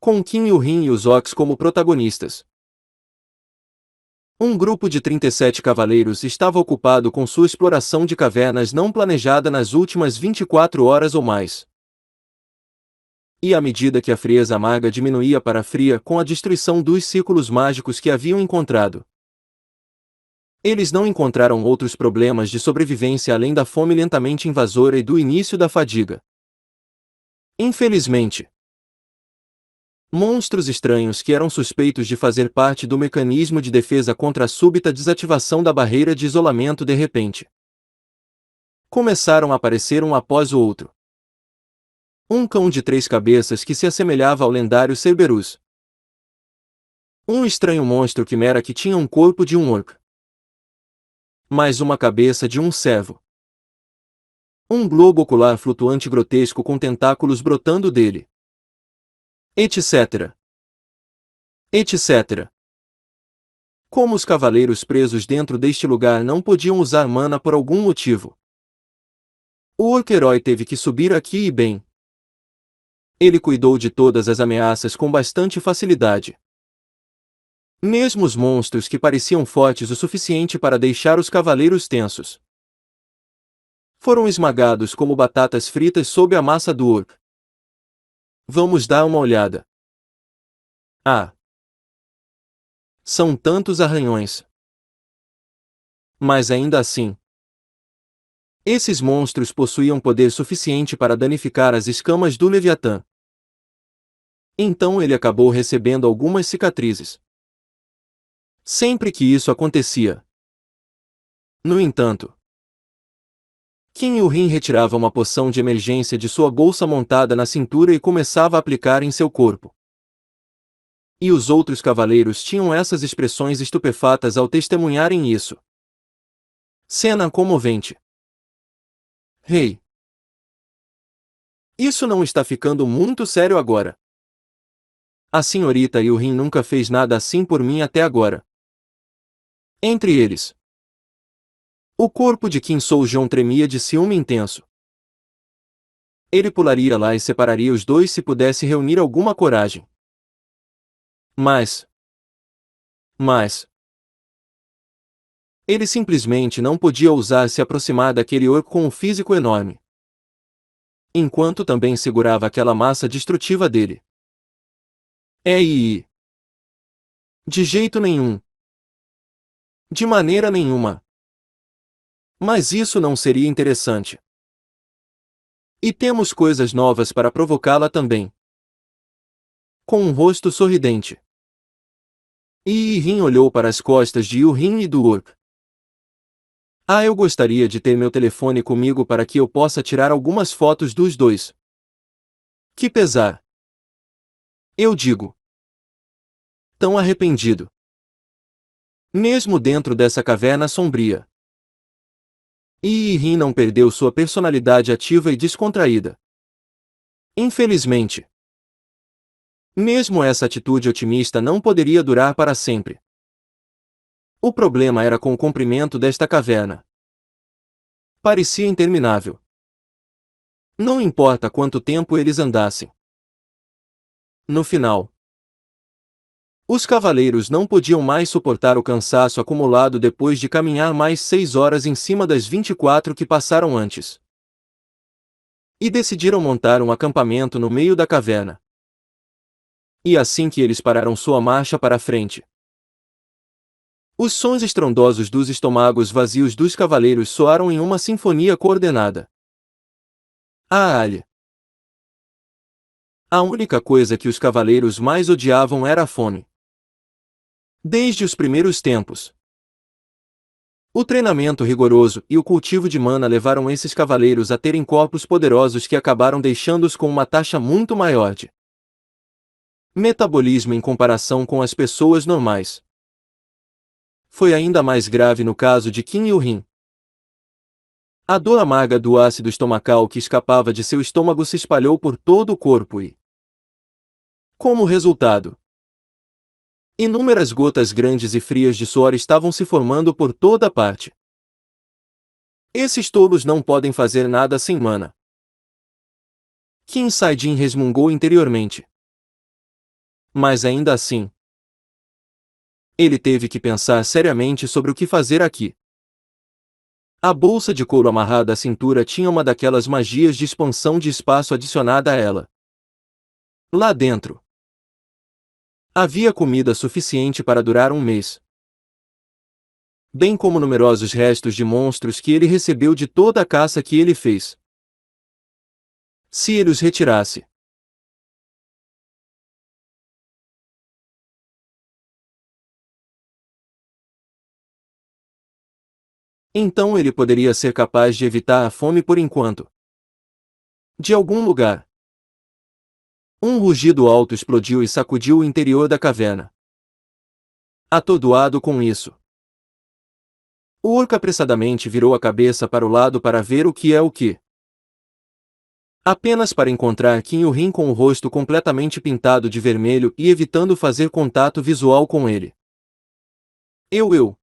com Kim Il-rin e os Ox como protagonistas. Um grupo de 37 cavaleiros estava ocupado com sua exploração de cavernas não planejada nas últimas 24 horas ou mais. E à medida que a frieza amarga diminuía para a fria com a destruição dos círculos mágicos que haviam encontrado, eles não encontraram outros problemas de sobrevivência além da fome lentamente invasora e do início da fadiga. Infelizmente, monstros estranhos que eram suspeitos de fazer parte do mecanismo de defesa contra a súbita desativação da barreira de isolamento de repente começaram a aparecer um após o outro. Um cão de 3 cabeças que se assemelhava ao lendário Cerberus. Um estranho monstro quimera que tinha um corpo de um orc, mais uma cabeça de um cervo. Um globo ocular flutuante grotesco com tentáculos brotando dele. Etc. Etc. Como os cavaleiros presos dentro deste lugar não podiam usar mana por algum motivo, o orc-herói teve que subir aqui e bem. Ele cuidou de todas as ameaças com bastante facilidade. Mesmo os monstros que pareciam fortes o suficiente para deixar os cavaleiros tensos foram esmagados como batatas fritas sob a massa do orc. Vamos dar uma olhada. Ah! São tantos arranhões. Mas ainda assim, esses monstros possuíam poder suficiente para danificar as escamas do Leviatã. Então ele acabou recebendo algumas cicatrizes sempre que isso acontecia. No entanto, Kim Il-rin retirava uma poção de emergência de sua bolsa montada na cintura e começava a aplicar em seu corpo. E os outros cavaleiros tinham essas expressões estupefatas ao testemunharem isso. Cena comovente. Hey! Isso não está ficando muito sério agora. A senhorita Il-rin nunca fez nada assim por mim até agora. Entre eles, o corpo de Kim Soo-jeon tremia de ciúme intenso. Ele pularia lá e separaria os dois se pudesse reunir alguma coragem. Mas ele simplesmente não podia ousar se aproximar daquele orc com um físico enorme, enquanto também segurava aquela massa destrutiva dele. De jeito nenhum. De maneira nenhuma. Mas isso não seria interessante. E temos coisas novas para provocá-la também. Com um rosto sorridente, Il-rin olhou para as costas de Il-rin e do orc. Ah, eu gostaria de ter meu telefone comigo para que eu possa tirar algumas fotos dos dois. Que pesar. Eu digo. Tão arrependido. Mesmo dentro dessa caverna sombria. Il-rin não perdeu sua personalidade ativa e descontraída. Infelizmente. Mesmo essa atitude otimista não poderia durar para sempre. O problema era com o comprimento desta caverna. Parecia interminável. Não importa quanto tempo eles andassem. No final, os cavaleiros não podiam mais suportar o cansaço acumulado depois de caminhar mais 6 horas em cima das 24 que passaram antes. E decidiram montar um acampamento no meio da caverna. E assim que eles pararam sua marcha para a frente, os sons estrondosos dos estômagos vazios dos cavaleiros soaram em uma sinfonia coordenada. A única coisa que os cavaleiros mais odiavam era a fome. Desde os primeiros tempos, o treinamento rigoroso e o cultivo de mana levaram esses cavaleiros a terem corpos poderosos que acabaram deixando-os com uma taxa muito maior de metabolismo em comparação com as pessoas normais. Foi ainda mais grave no caso de Kim Il-rin. A dor amarga do ácido estomacal que escapava de seu estômago se espalhou por todo o corpo e, como resultado, inúmeras gotas grandes e frias de suor estavam se formando por toda parte. Esses tolos não podem fazer nada sem mana. Kim Sae-jin resmungou interiormente. Mas ainda assim, ele teve que pensar seriamente sobre o que fazer aqui. A bolsa de couro amarrada à cintura tinha uma daquelas magias de expansão de espaço adicionada a ela. Lá dentro, havia comida suficiente para durar um mês, bem como numerosos restos de monstros que ele recebeu de toda a caça que ele fez. Se ele os retirasse, então ele poderia ser capaz de evitar a fome por enquanto. De algum lugar, um rugido alto explodiu e sacudiu o interior da caverna. Atordoado com isso, o orc apressadamente virou a cabeça para o lado para ver o que é o que. Apenas para encontrar Kinho-Rin com o rosto completamente pintado de vermelho e evitando fazer contato visual com ele. Eu.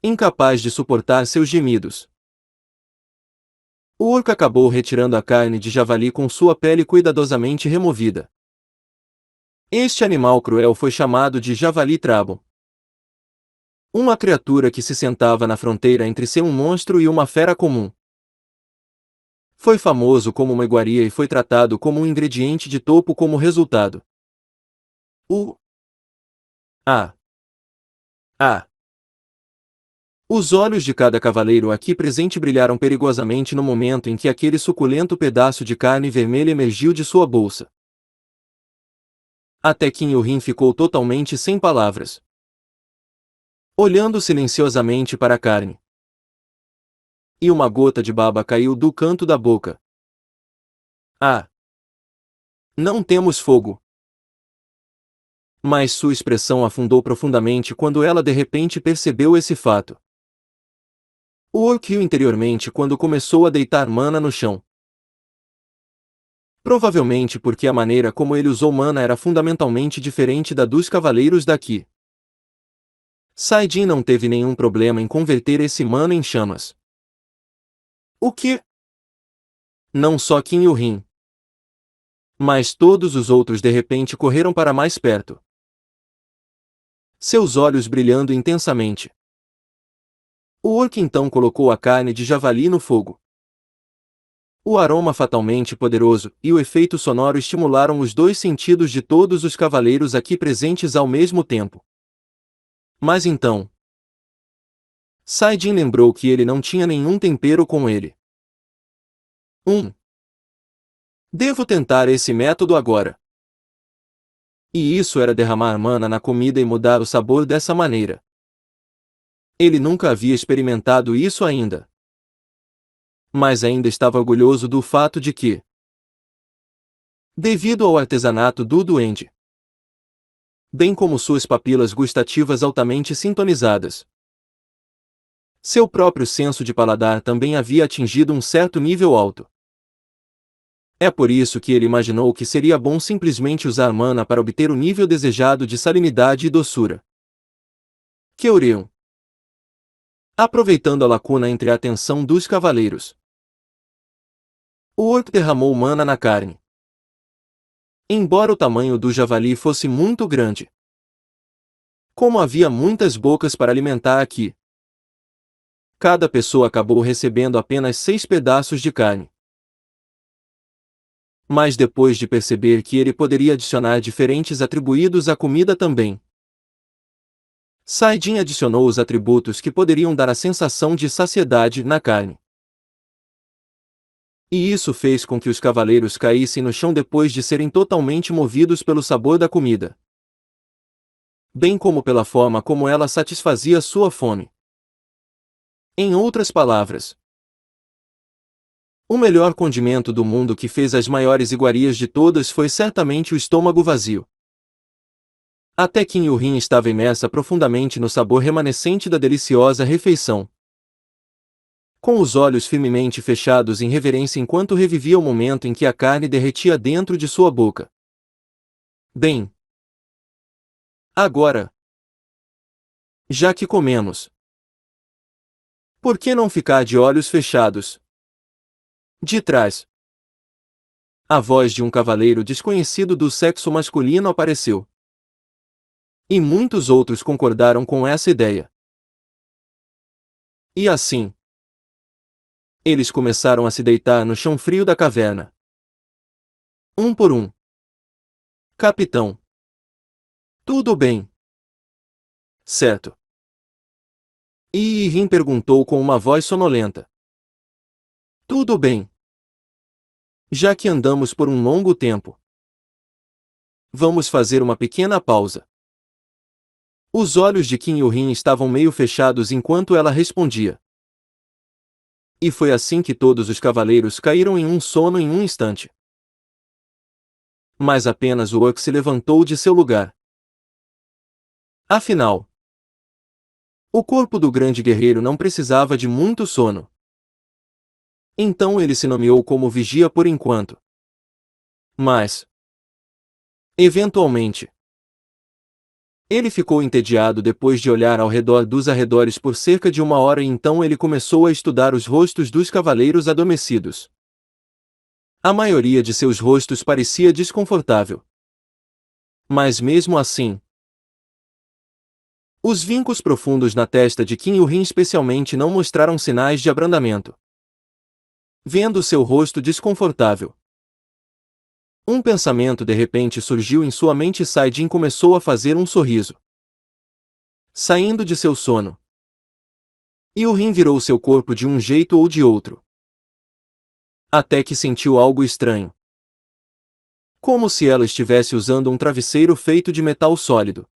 Incapaz de suportar seus gemidos. O orc acabou retirando a carne de javali com sua pele cuidadosamente removida. Este animal cruel foi chamado de Javali Trabon. Uma criatura que se sentava na fronteira entre ser um monstro e uma fera comum. Foi famoso como uma iguaria e foi tratado como um ingrediente de topo como resultado. O Ah. Ah. Os olhos de cada cavaleiro aqui presente brilharam perigosamente no momento em que aquele suculento pedaço de carne vermelha emergiu de sua bolsa. Até Kinho-Rin ficou totalmente sem palavras, olhando silenciosamente para a carne. E uma gota de baba caiu do canto da boca. Ah! Não temos fogo! Mas sua expressão afundou profundamente quando ela de repente percebeu esse fato. O orc riu interiormente quando começou a deitar mana no chão. Provavelmente porque a maneira como ele usou mana era fundamentalmente diferente da dos cavaleiros daqui. Saidin não teve nenhum problema em converter esse mana em chamas. O que? Não só Kinho-Rin, mas todos os outros de repente correram para mais perto, seus olhos brilhando intensamente. O orc então colocou a carne de javali no fogo. O aroma fatalmente poderoso e o efeito sonoro estimularam os dois sentidos de todos os cavaleiros aqui presentes ao mesmo tempo. Mas então, Saidin lembrou que ele não tinha nenhum tempero com ele. Devo tentar esse método agora. E isso era derramar mana na comida e mudar o sabor dessa maneira. Ele nunca havia experimentado isso ainda. Mas ainda estava orgulhoso do fato de que, devido ao artesanato do duende, bem como suas papilas gustativas altamente sintonizadas, seu próprio senso de paladar também havia atingido um certo nível alto. É por isso que ele imaginou que seria bom simplesmente usar mana para obter o nível desejado de salinidade e doçura. Kyoryun. Aproveitando a lacuna entre a atenção dos cavaleiros, o orc derramou mana na carne. Embora o tamanho do javali fosse muito grande, como havia muitas bocas para alimentar aqui, cada pessoa acabou recebendo apenas 6 pedaços de carne. Mas depois de perceber que ele poderia adicionar diferentes atribuídos à comida também, Saidin adicionou os atributos que poderiam dar a sensação de saciedade na carne. E isso fez com que os cavaleiros caíssem no chão depois de serem totalmente movidos pelo sabor da comida, bem como pela forma como ela satisfazia sua fome. Em outras palavras, o melhor condimento do mundo que fez as maiores iguarias de todas foi certamente o estômago vazio. Até Kinho-Rin estava imersa profundamente no sabor remanescente da deliciosa refeição, com os olhos firmemente fechados em reverência enquanto revivia o momento em que a carne derretia dentro de sua boca. Bem, agora, já que comemos, por que não ficar de olhos fechados? De trás. A voz de um cavaleiro desconhecido do sexo masculino apareceu. E muitos outros concordaram com essa ideia. E assim, eles começaram a se deitar no chão frio da caverna. Um por um. Capitão. Tudo bem. Certo. E Rin perguntou com uma voz sonolenta. Tudo bem. Já que andamos por um longo tempo, vamos fazer uma pequena pausa. Os olhos de Qin Yuhin estavam meio fechados enquanto ela respondia. E foi assim que todos os cavaleiros caíram em um sono em um instante. Mas apenas o orc se levantou de seu lugar. Afinal, o corpo do grande guerreiro não precisava de muito sono. Então ele se nomeou como vigia por enquanto. Mas, eventualmente, ele ficou entediado depois de olhar ao redor dos arredores por cerca de 1 hora e então ele começou a estudar os rostos dos cavaleiros adormecidos. A maioria de seus rostos parecia desconfortável. Mas mesmo assim, os vincos profundos na testa de Qin Yuhin especialmente não mostraram sinais de abrandamento. Vendo seu rosto desconfortável, um pensamento de repente surgiu em sua mente e Saidin começou a fazer um sorriso. Saindo de seu sono, Yuhin virou seu corpo de um jeito ou de outro. Até que sentiu algo estranho. Como se ela estivesse usando um travesseiro feito de metal sólido.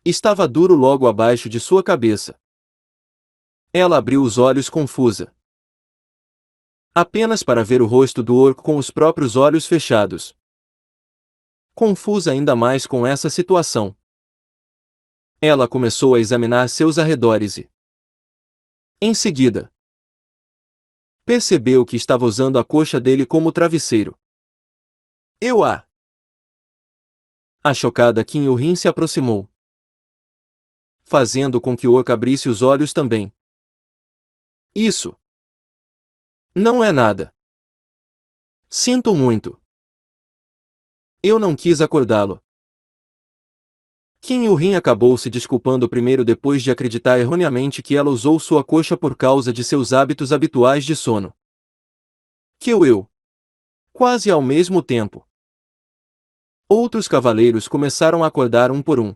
Estava duro logo abaixo de sua cabeça. Ela abriu os olhos confusa. Apenas para ver o rosto do orc com os próprios olhos fechados. Confusa ainda mais com essa situação, ela começou a examinar seus arredores e, em seguida, percebeu que estava usando a coxa dele como travesseiro. A chocada Qin Yuhin se aproximou, fazendo com que o orc abrisse os olhos também. Isso não é nada. Sinto muito. Eu não quis acordá-lo. Qin Yuhin acabou se desculpando primeiro depois de acreditar erroneamente que ela usou sua coxa por causa de seus hábitos habituais de sono. Quase ao mesmo tempo, outros cavaleiros começaram a acordar um por um.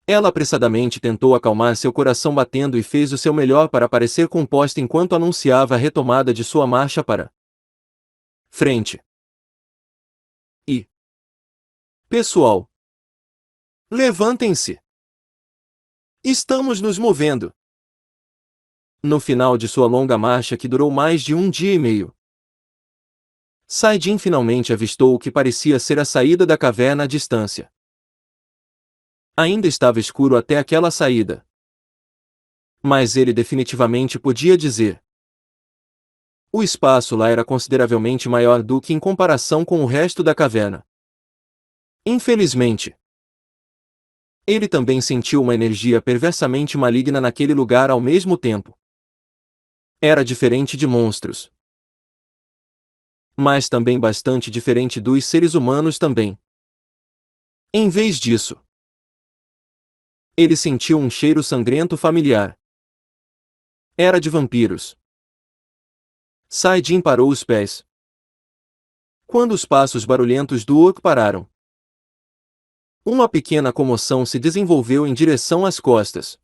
Ela apressadamente tentou acalmar seu coração batendo e fez o seu melhor para parecer composta enquanto anunciava a retomada de sua marcha para frente. Pessoal, levantem-se! Estamos nos movendo! No final de sua longa marcha que durou mais de 1 dia e meio, Saidin finalmente avistou o que parecia ser a saída da caverna à distância. Ainda estava escuro até aquela saída. Mas ele definitivamente podia dizer. O espaço lá era consideravelmente maior do que em comparação com o resto da caverna. Infelizmente, ele também sentiu uma energia perversamente maligna naquele lugar ao mesmo tempo. Era diferente de monstros, mas também bastante diferente dos seres humanos também. Em vez disso, ele sentiu um cheiro sangrento familiar. Era de vampiros. Saidin parou os pés. Quando os passos barulhentos do orc pararam, uma pequena comoção se desenvolveu em direção às costas.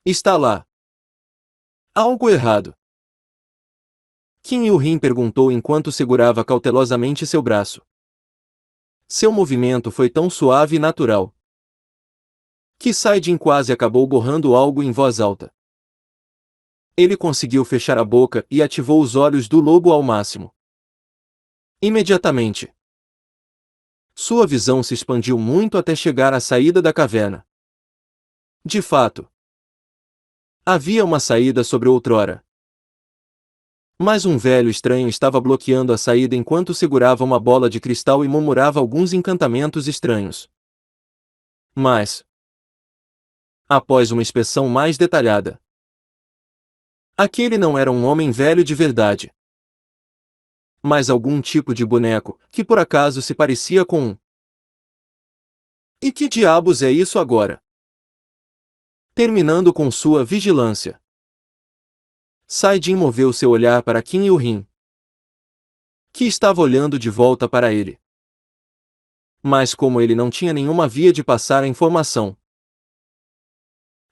Está lá algo errado? Qin Yuhin perguntou enquanto segurava cautelosamente seu braço. Seu movimento foi tão suave e natural que Saidin quase acabou borrando algo em voz alta. Ele conseguiu fechar a boca e ativou os olhos do lobo ao máximo. Imediatamente, sua visão se expandiu muito até chegar à saída da caverna. De fato, havia uma saída sobre outrora. Mas um velho estranho estava bloqueando a saída enquanto segurava uma bola de cristal e murmurava alguns encantamentos estranhos. Mas, após uma inspeção mais detalhada, aquele não era um homem velho de verdade. mas algum tipo de boneco, que por acaso se parecia com um. E que diabos é isso agora? Terminando com sua vigilância, Saidin moveu seu olhar para Qin Yuhin, que estava olhando de volta para ele. Mas como ele não tinha nenhuma via de passar a informação,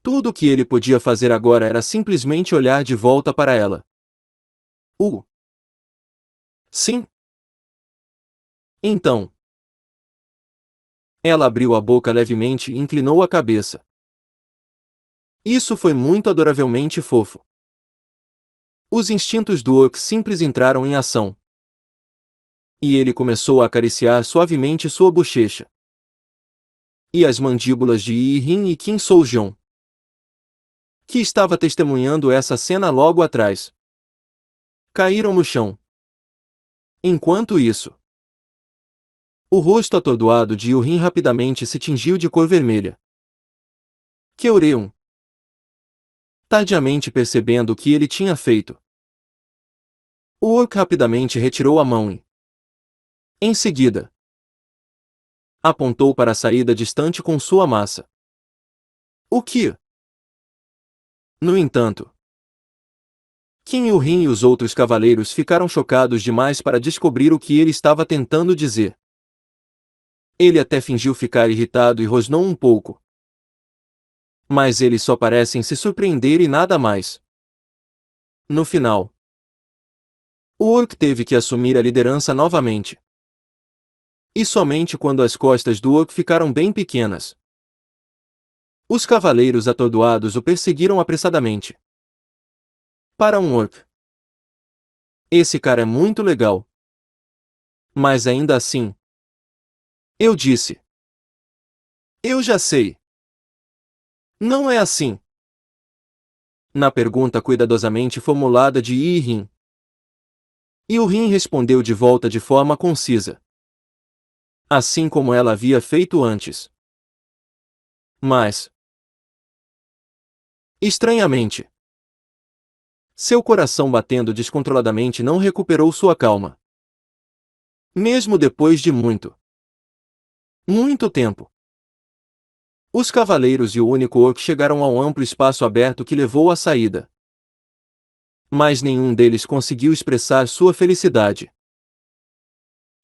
tudo o que ele podia fazer agora era simplesmente olhar de volta para ela. Sim. Então. Ela abriu a boca levemente e inclinou a cabeça. Isso foi muito adoravelmente fofo. Os instintos do orc simples entraram em ação. E ele começou a acariciar suavemente sua bochecha. E as mandíbulas de Yi-Rin e Qin Soujong, que estava testemunhando essa cena logo atrás, caíram no chão. Enquanto isso, o rosto atordoado de Yi-Rin rapidamente se tingiu de cor vermelha. Keureum. Tardiamente percebendo o que ele tinha feito, o orc rapidamente retirou a mão e, em seguida, apontou para a saída distante com sua massa. O que? No entanto, Qin Yuhin e os outros cavaleiros ficaram chocados demais para descobrir o que ele estava tentando dizer. Ele até fingiu ficar irritado e rosnou um pouco. Mas eles só parecem se surpreender e nada mais. No final, o orc teve que assumir a liderança novamente. E somente quando as costas do orc ficaram bem pequenas, os cavaleiros atordoados o perseguiram apressadamente. Para um orc, esse cara é muito legal. Mas ainda assim, eu disse. Eu já sei. Não é assim. Na pergunta cuidadosamente formulada de Yi-Rin, Yu-Rin respondeu de volta de forma concisa, assim como ela havia feito antes. Mas, estranhamente, seu coração batendo descontroladamente não recuperou sua calma. Mesmo depois de muito tempo. Os cavaleiros e o único orc chegaram ao amplo espaço aberto que levou à saída. Mas nenhum deles conseguiu expressar sua felicidade.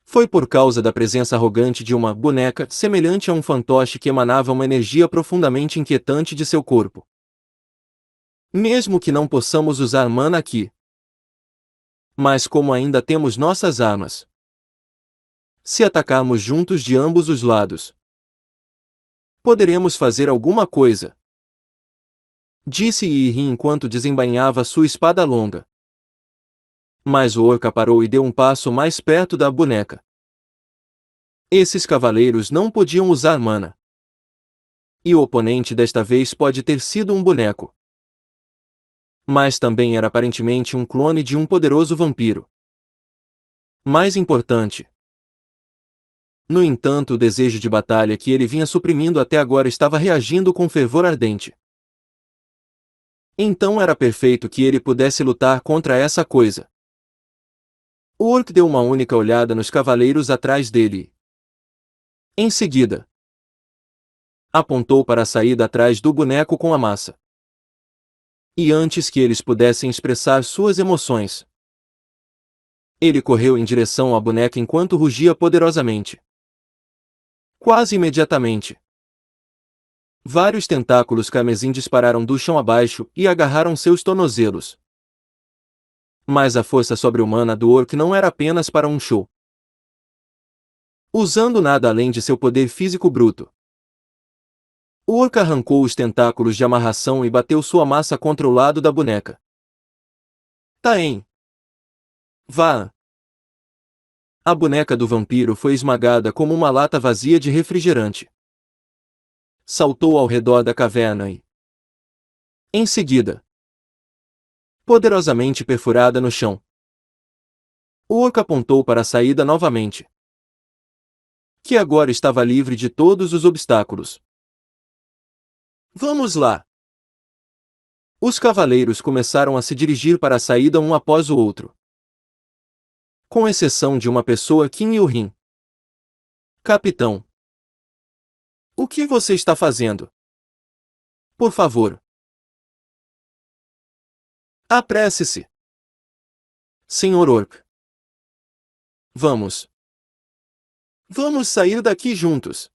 Foi por causa da presença arrogante de uma boneca semelhante a um fantoche que emanava uma energia profundamente inquietante de seu corpo. Mesmo que não possamos usar mana aqui. Mas como ainda temos nossas armas, se atacarmos juntos de ambos os lados, poderemos fazer alguma coisa, disse Yi-Rin enquanto desembainhava sua espada longa. Mas o orc parou e deu um passo mais perto da boneca. Esses cavaleiros não podiam usar mana. E o oponente desta vez pode ter sido um boneco. Mas também era aparentemente um clone de um poderoso vampiro. Mais importante. No entanto, o desejo de batalha que ele vinha suprimindo até agora estava reagindo com fervor ardente. Então era perfeito que ele pudesse lutar contra essa coisa. O orc deu uma única olhada nos cavaleiros atrás dele. Em seguida, apontou para a saída atrás do boneco com a massa. E antes que eles pudessem expressar suas emoções, ele correu em direção à boneca enquanto rugia poderosamente. Quase imediatamente, vários tentáculos carmesim dispararam do chão abaixo e agarraram seus tornozelos. Mas a força sobre-humana do orc não era apenas para um show. Usando nada além de seu poder físico bruto, o orc arrancou os tentáculos de amarração e bateu sua massa contra o lado da boneca. Taen! Vá! A boneca do vampiro foi esmagada como uma lata vazia de refrigerante. Saltou ao redor da caverna e, em seguida, poderosamente perfurada no chão. O orc apontou para a saída novamente, que agora estava livre de todos os obstáculos. Vamos lá! Os cavaleiros começaram a se dirigir para a saída um após o outro. Com exceção de uma pessoa, Kim Il-rin. Capitão. O que você está fazendo? Por favor. Apresse-se. Senhor Orc. Vamos. Vamos sair daqui juntos.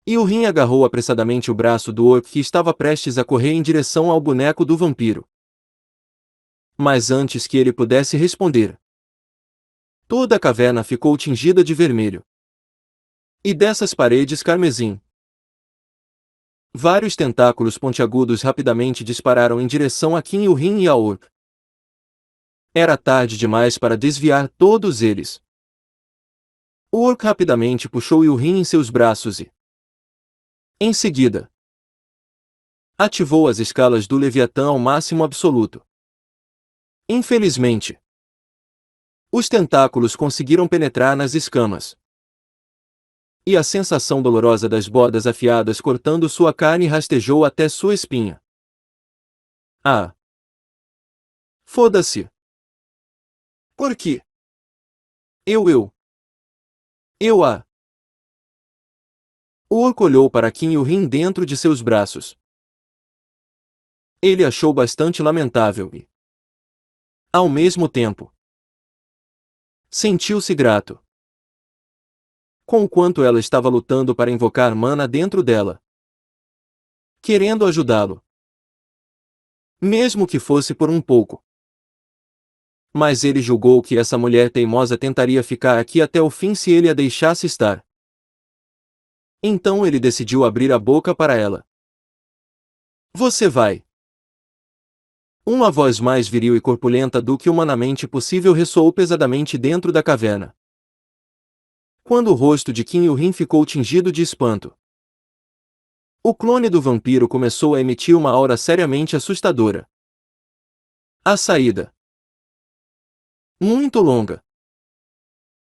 Il-rin agarrou apressadamente o braço do Orc que estava prestes a correr em direção ao boneco do vampiro. Mas antes que ele pudesse responder, toda a caverna ficou tingida de vermelho. E dessas paredes carmesim, vários tentáculos pontiagudos rapidamente dispararam em direção a Kim Il-rin e a Orc. Era tarde demais para desviar todos eles. O Orc rapidamente puxou Il-rin em seus braços e, em seguida, ativou as escalas do Leviatã ao máximo absoluto. Infelizmente, os tentáculos conseguiram penetrar nas escamas. E a sensação dolorosa das bordas afiadas cortando sua carne rastejou até sua espinha. Ah! Foda-se! Por quê? Ah! O Orc olhou para Kim Il-rin dentro de seus braços. Ele achou bastante lamentável e, ao mesmo tempo, sentiu-se grato. Com o quanto ela estava lutando para invocar mana dentro dela, querendo ajudá-lo. Mesmo que fosse por um pouco. Mas ele julgou que essa mulher teimosa tentaria ficar aqui até o fim se ele a deixasse estar. Então ele decidiu abrir a boca para ela. Você vai. Uma voz mais viril e corpulenta do que humanamente possível ressoou pesadamente dentro da caverna. Quando o rosto de Kim Il-rin ficou tingido de espanto, o clone do vampiro começou a emitir uma aura seriamente assustadora. A saída. Muito longa.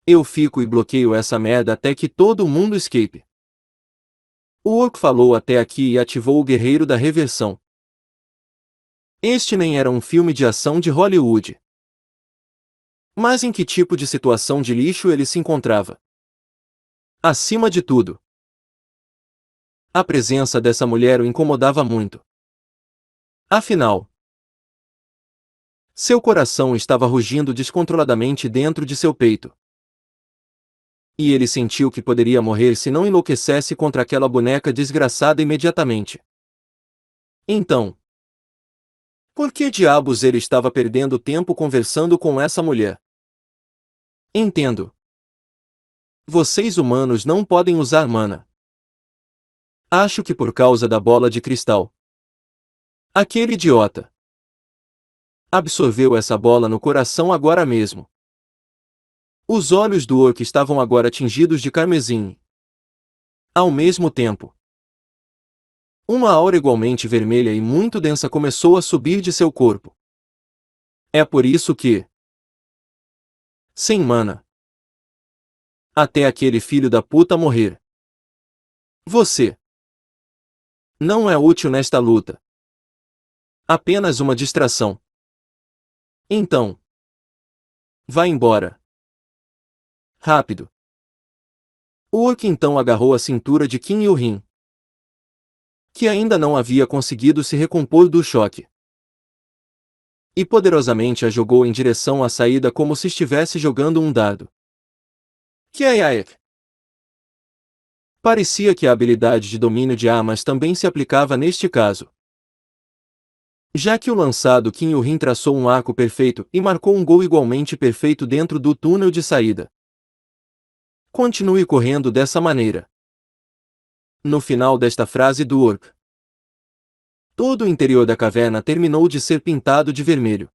Eu fico e bloqueio essa merda até que todo mundo escape. O Orc falou até aqui e ativou o guerreiro da reversão. Este nem era um filme de ação de Hollywood. Mas em que tipo de situação de lixo ele se encontrava? Acima de tudo, a presença dessa mulher o incomodava muito. Afinal, seu coração estava rugindo descontroladamente dentro de seu peito. E ele sentiu que poderia morrer se não enlouquecesse contra aquela boneca desgraçada imediatamente. Então, por que diabos ele estava perdendo tempo conversando com essa mulher? Entendo. Vocês humanos não podem usar mana. Acho que por causa da bola de cristal. Aquele idiota absorveu essa bola no coração agora mesmo. Os olhos do Orc estavam agora tingidos de carmesim. Ao mesmo tempo, uma aura igualmente vermelha e muito densa começou a subir de seu corpo. É por isso que, sem mana, até aquele filho da puta morrer, você não é útil nesta luta. Apenas uma distração. Então, vá embora. Rápido. O Orc então agarrou a cintura de Kim Il-rin, que ainda não havia conseguido se recompor do choque, e poderosamente a jogou em direção à saída como se estivesse jogando um dado. Kiayak. Parecia que a habilidade de domínio de armas também se aplicava neste caso, já que o lançado Kim Il-rin traçou um arco perfeito e marcou um gol igualmente perfeito dentro do túnel de saída. Continue correndo dessa maneira. No final desta frase do Orc, todo o interior da caverna terminou de ser pintado de vermelho.